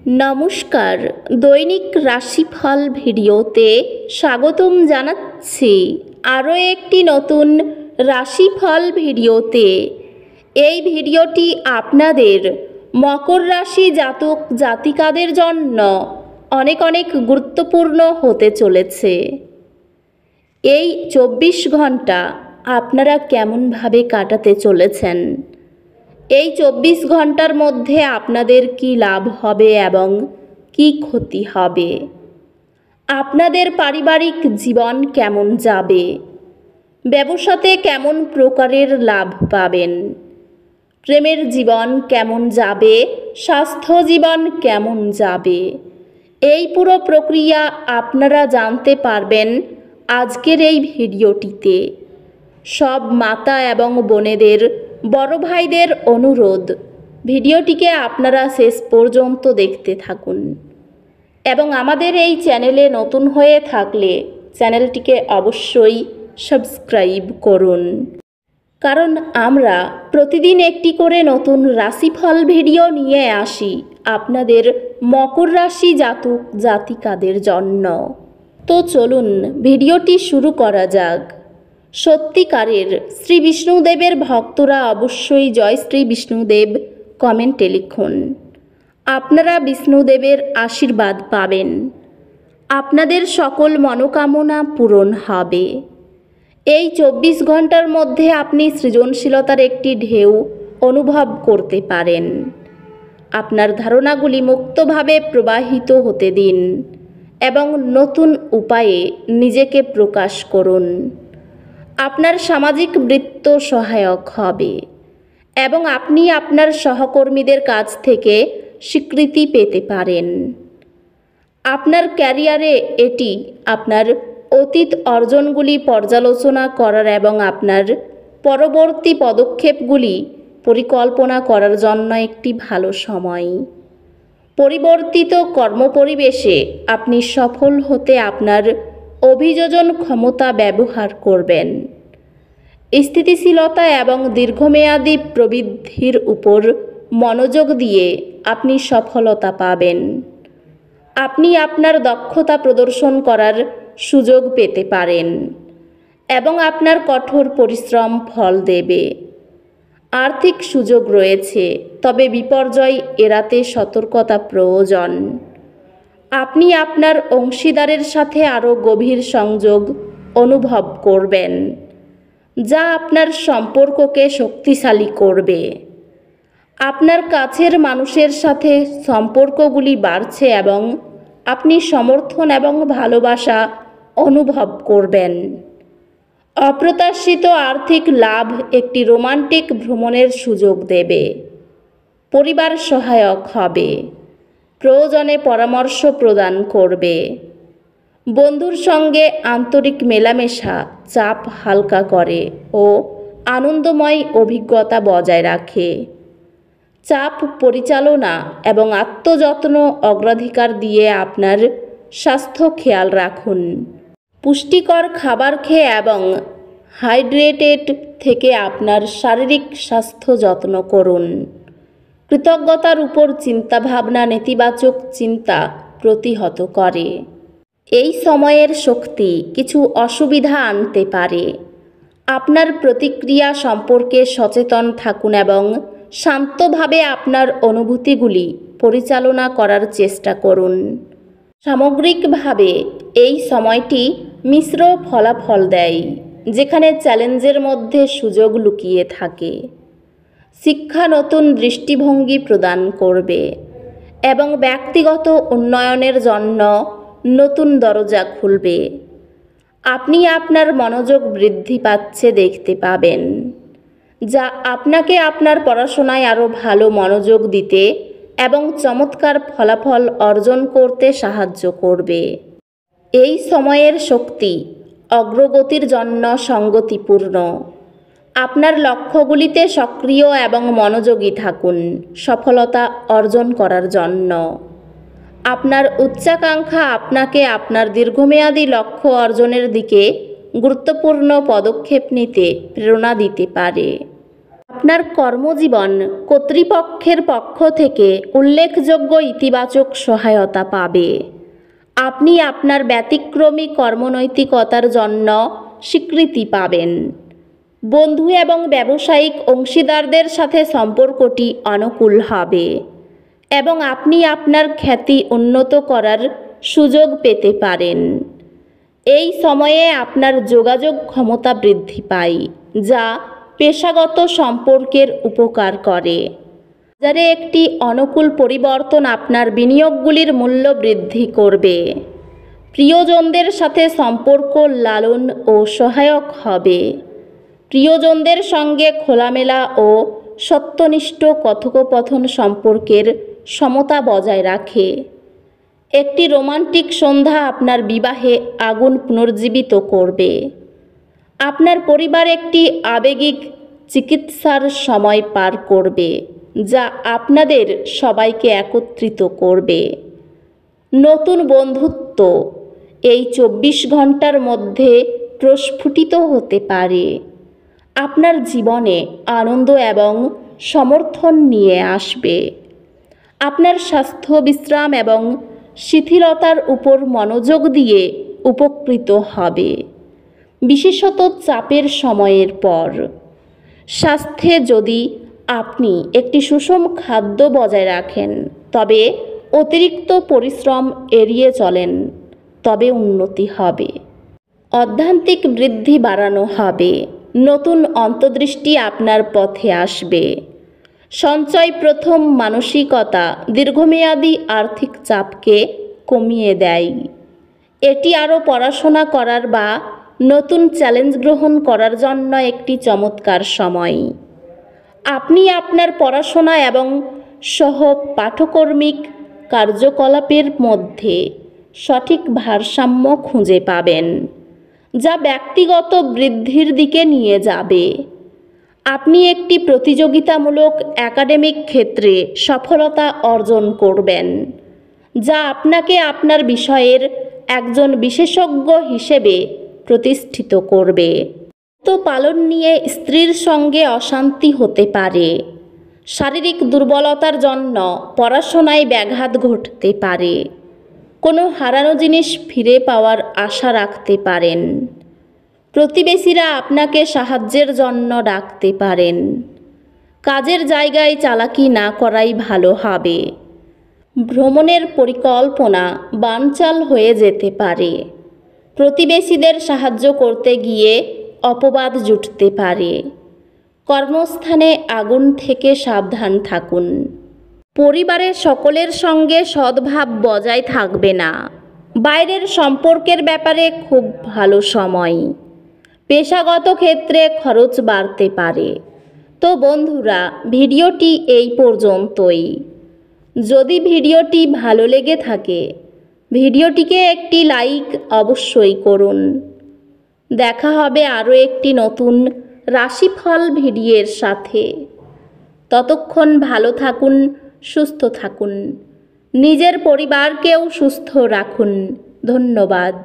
নমস্কার, দৈনিক রাশিফল ভিডিওতে স্বাগতম জানাচ্ছি আরও একটি নতুন রাশিফল ভিডিওতে। এই ভিডিওটি আপনাদের মকর রাশি জাতক জাতিকাদের জন্য অনেক অনেক গুরুত্বপূর্ণ হতে চলেছে। এই 24 ঘন্টা আপনারা কেমনভাবে কাটাতে চলেছেন, এই 24 ঘন্টার মধ্যে আপনাদের কি লাভ হবে এবং কি ক্ষতি হবে, আপনাদের পারিবারিক জীবন কেমন যাবে, ব্যবসাতে কেমন প্রকারের লাভ পাবেন, প্রেমের জীবন কেমন যাবে, স্বাস্থ্য জীবন কেমন যাবে, এই পুরো প্রক্রিয়া আপনারা জানতে পারবেন আজকের এই ভিডিওটিতে। সব মাতা এবং বোনেদের, বড় ভাইদের অনুরোধ, ভিডিওটিকে আপনারা শেষ পর্যন্ত দেখতে থাকুন এবং আমাদের এই চ্যানেলে নতুন হয়ে থাকলে চ্যানেলটিকে অবশ্যই সাবস্ক্রাইব করুন, কারণ আমরা প্রতিদিন একটি করে নতুন রাশিফল ভিডিও নিয়ে আসি আপনাদের মকর রাশি জাতক জাতিকাদের জন্য। তো চলুন ভিডিওটি শুরু করা যাক। সত্যিকারের শ্রী বিষ্ণুদেবের ভক্তরা অবশ্যই জয় শ্রী বিষ্ণুদেব কমেন্টে লিখুন। আপনারা বিষ্ণুদেবের আশীর্বাদ পাবেন, আপনাদের সকল মনোকামনা পূরণ হবে। এই 24 ঘন্টার মধ্যে আপনি সৃজনশীলতার একটি ঢেউ অনুভব করতে পারেন। আপনার ধারণাগুলি মুক্তভাবে প্রবাহিত হতে দিন এবং নতুন উপায়ে নিজেকে প্রকাশ করুন। আপনার সামাজিক বৃত্ত সহায়ক হবে এবং আপনি আপনার সহকর্মীদের কাছ থেকে স্বীকৃতি পেতে পারেন। আপনার ক্যারিয়ারে এটি আপনার অতীত অর্জনগুলি পর্যালোচনা করার এবং আপনার পরবর্তী পদক্ষেপগুলি পরিকল্পনা করার জন্য একটি ভালো সময়। পরিবর্তিত কর্মপরিবেশে আপনি সফল হতে আপনার অভিযোজন ক্ষমতা ব্যবহার করবেন। স্থিতিশীলতা এবং দীর্ঘমেয়াদী প্রবৃদ্ধির উপর মনোযোগ দিয়ে আপনি সফলতা পাবেন। আপনি আপনার দক্ষতা প্রদর্শন করার সুযোগ পেতে পারেন এবং আপনার কঠোর পরিশ্রম ফল দেবে। আর্থিক সুযোগ রয়েছে, তবে বিপর্যয় এড়াতে সতর্কতা প্রয়োজন। আপনি আপনার অংশীদারের সাথে আরও গভীর সংযোগ অনুভব করবেন, যা আপনার সম্পর্ককে শক্তিশালী করবে। আপনার কাছের মানুষের সাথে সম্পর্কগুলি বাড়ছে এবং আপনি সমর্থন এবং ভালোবাসা অনুভব করবেন। অপ্রত্যাশিত আর্থিক লাভ একটি রোমান্টিক ভ্রমণের সুযোগ দেবে। পরিবার সহায়ক হবে, প্রয়োজনে পরামর্শ প্রদান করবে। বন্ধুর সঙ্গে আন্তরিক মেলামেশা চাপ হালকা করে ও আনন্দময় অভিজ্ঞতা বজায় রাখে। চাপ পরিচালনা এবং আত্মযত্ন অগ্রাধিকার দিয়ে আপনার স্বাস্থ্য খেয়াল রাখুন। পুষ্টিকর খাবার খেয়ে এবং হাইড্রেটেড থেকে আপনার শারীরিক স্বাস্থ্য যত্ন করুন। কৃতজ্ঞতার উপর চিন্তাভাবনা নেতিবাচক চিন্তা প্রতিহত করে। এই সময়ের শক্তি কিছু অসুবিধা আনতে পারে। আপনার প্রতিক্রিয়া সম্পর্কে সচেতন থাকুন এবং শান্তভাবে আপনার অনুভূতিগুলি পরিচালনা করার চেষ্টা করুন। সামগ্রিকভাবে এই সময়টি মিশ্র ফলাফল দেয়, যেখানে চ্যালেঞ্জের মধ্যে সুযোগ লুকিয়ে থাকে। শিক্ষা নতুন দৃষ্টিভঙ্গি প্রদান করবে এবং ব্যক্তিগত উন্নয়নের জন্য নতুন দরজা খুলবে। আপনি আপনার মনোযোগ বৃদ্ধি পাচ্ছে দেখতে পাবেন, যা আপনাকে আপনার পড়াশোনায় আরও ভালো মনোযোগ দিতে এবং চমৎকার ফলাফল অর্জন করতে সাহায্য করবে। এই সময়ের শক্তি অগ্রগতির জন্য সঙ্গতিপূর্ণ। আপনার লক্ষ্যগুলিতে সক্রিয় এবং মনোযোগী থাকুন সফলতা অর্জন করার জন্য। আপনার উচ্চাকাঙ্ক্ষা আপনাকে আপনার দীর্ঘমেয়াদী লক্ষ্য অর্জনের দিকে গুরুত্বপূর্ণ পদক্ষেপ নিতে প্রেরণা দিতে পারে। আপনার কর্মজীবন কর্তৃপক্ষের পক্ষ থেকে উল্লেখযোগ্য ইতিবাচক সহায়তা পাবে। আপনি আপনার ব্যতিক্রমী কর্মনৈতিকতার জন্য স্বীকৃতি পাবেন। বন্ধু এবং ব্যবসায়িক অংশীদারদের সাথে সম্পর্কটি অনুকূল হবে এবং আপনি আপনার খ্যাতি উন্নত করার সুযোগ পেতে পারেন। এই সময়ে আপনার যোগাযোগ ক্ষমতা বৃদ্ধি পায়, যা পেশাগত সম্পর্কের উপকার করে। বাজারে একটি অনুকূল পরিবর্তন আপনার বিনিয়োগগুলির মূল্য বৃদ্ধি করবে। প্রিয়জনদের সাথে সম্পর্ক লালন ও সহায়ক হবে। প্রিয়জনদের সঙ্গে খোলামেলা ও সত্যনিষ্ঠ কথোপকথন সম্পর্কের সমতা বজায় রাখে। একটি রোমান্টিক সন্ধ্যা আপনার বিবাহে আগুন পুনর্জীবিত করবে। আপনার পরিবার একটি আবেগিক চিকিৎসার সময় পার করবে, যা আপনাদের সবাইকে একত্রিত করবে। নতুন বন্ধুত্ব এই 24 ঘন্টার মধ্যে প্রস্ফুটিত হতে পারে, আপনার জীবনে আনন্দ এবং সমর্থন নিয়ে আসবে। আপনার স্বাস্থ্য, বিশ্রাম এবং শিথিলতার উপর মনোযোগ দিয়ে উপকৃত হবে, বিশেষত চাপের সময়ের পর। স্বাস্থ্যে যদি আপনি একটি সুষম খাদ্য বজায় রাখেন, তবে অতিরিক্ত পরিশ্রম এড়িয়ে চলেন, তবে উন্নতি হবে। অধ্যাত্মিক বৃদ্ধি বাড়ানো হবে। নতুন অন্তর্দৃষ্টি আপনার পথে আসবে। সঞ্চয় প্রথম মানসিকতা দীর্ঘমেয়াদী আর্থিক চাপকে কমিয়ে দেয়। এটি আরও পড়াশোনা করার বা নতুন চ্যালেঞ্জ গ্রহণ করার জন্য একটি চমৎকার সময়। আপনি আপনার পড়াশোনা এবং সহ পাঠ্যক্রমিক কার্যকলাপের মধ্যে সঠিক ভারসাম্য খুঁজে পাবেন, যা ব্যক্তিগত বৃদ্ধির দিকে নিয়ে যাবে। আপনি একটি প্রতিযোগিতামূলক একাডেমিক ক্ষেত্রে সফলতা অর্জন করবেন, যা আপনাকে আপনার বিষয়ের একজন বিশেষজ্ঞ হিসেবে প্রতিষ্ঠিত করবে। দায়িত্ব পালন নিয়ে স্ত্রীর সঙ্গে অশান্তি হতে পারে। শারীরিক দুর্বলতার জন্য পড়াশোনায় ব্যাঘাত ঘটতে পারে। কোনো হারানো জিনিস ফিরে পাওয়ার আশা রাখতে পারেন। প্রতিবেশীরা আপনাকে সাহায্যের জন্য ডাকতে পারেন। কাজের জায়গায় চালাকি না করাই ভালো হবে। ভ্রমণের পরিকল্পনা বানচাল হয়ে যেতে পারে। প্রতিবেশীদের সাহায্য করতে গিয়ে অপবাদ জুটতে পারে। কর্মস্থানে আগুন থেকে সাবধান থাকুন। পরিবারের সকলের সঙ্গে সদ্ভাব বজায় থাকবে না। বাইরের সম্পর্কের ব্যাপারে খুব ভালো সময়। পেশাগত ক্ষেত্রে খরচ বাড়তে পারে। তো বন্ধুরা, ভিডিওটি এই পর্যন্তই। যদি ভিডিওটি ভালো লেগে থাকে, ভিডিওটিকে একটি লাইক অবশ্যই করুন। দেখা হবে আরও একটি নতুন রাশিফল ভিডিওর সাথে। ততক্ষণ ভালো থাকুন, সুস্থ থাকুন, নিজের পরিবারকেও সুস্থ রাখুন। ধন্যবাদ।